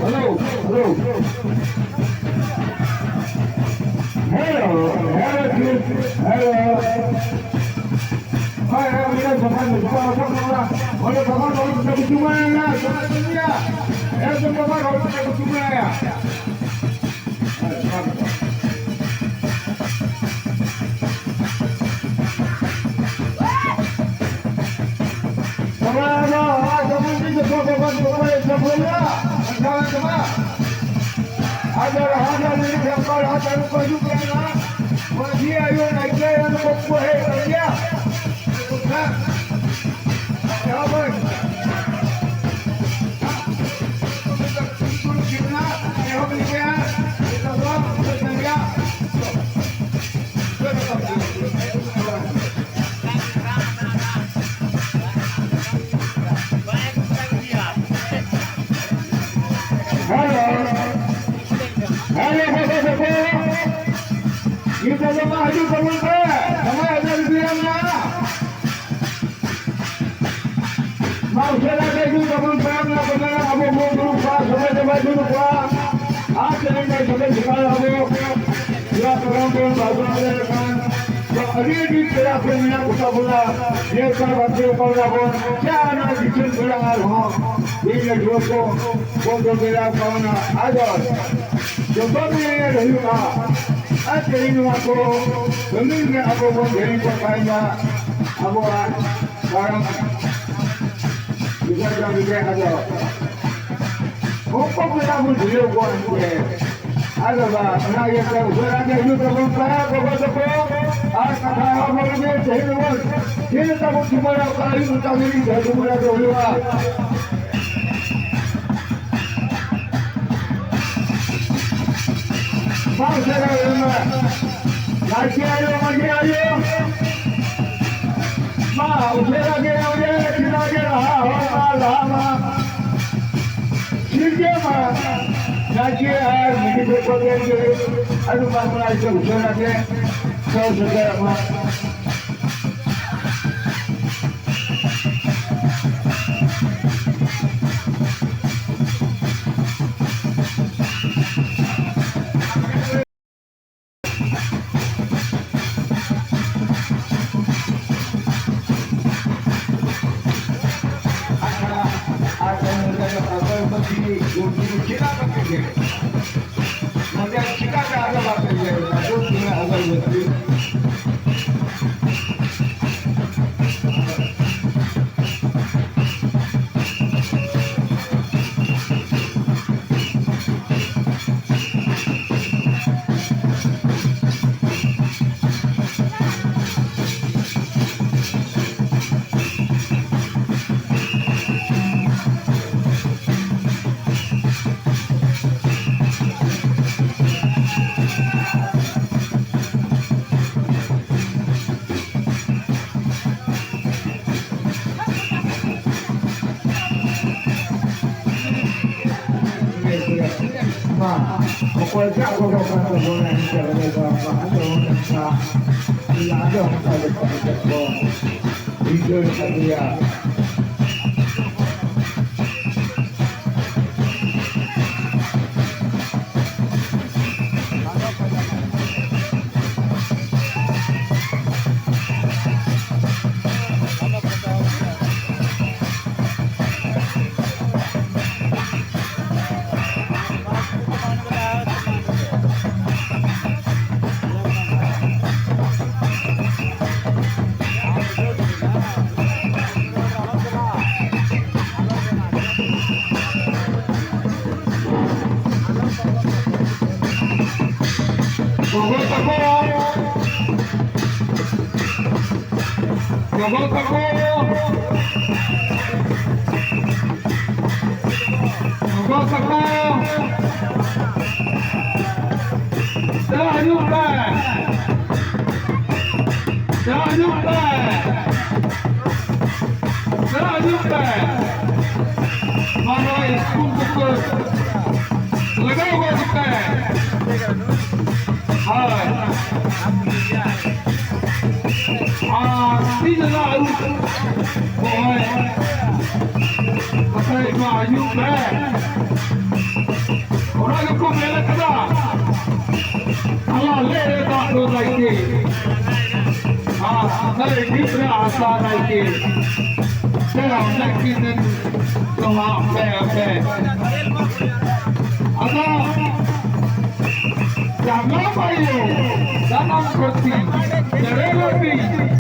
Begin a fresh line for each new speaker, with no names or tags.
Hello, hello. Hello, hello. Hai, mira, teman, kalau teman kalau kita berjumpa ya, sebenarnya, teman kalau kita berjumpa ya. Agar hada ini kapal hada lupa juga na, manusia yang naik yang mempunyai kerja, bukan? Siapa? Kita yang bekerja, kita buat bekerja. Kita jemaah haji bermuka, jemaah ada di dalamnya. Mau selesai juga bermuka, benar abu bermuka, sampai jemaah bermuka. Akhirnya sampai sekarang abu, dia terangkan bahawa ada kan. Hari ini kita punya kota dia kalau kalau pun, jangan bikin berangan ho. Ini juga pondok belah kawana ada. Contohnya dari At ini ako, pemilih ako pun dari perkaya, ako parang bisa jadi ada. Kung kita pun dulu pun ada ba, naya kita berada di dalam perkaya, ko, at kaya mo rin sa hinuon. Sino tapos sumara kayo ng tawin sa sumara dulu. Mau saya lagi ayo, mau saya kita lama, sini mah, lagi ayo, kita pergi, aduh mana itu saya lagi, kau sudah mah. Pokoknya aku gak pernah boleh jalan bapak atau nak tidak ada kalau kita hidup dia. Pokoknya, you आमदार तीव्र आशा राखी तर आमदारकी तुम्हा आपले आता चांगला पाहिजे जाणार करती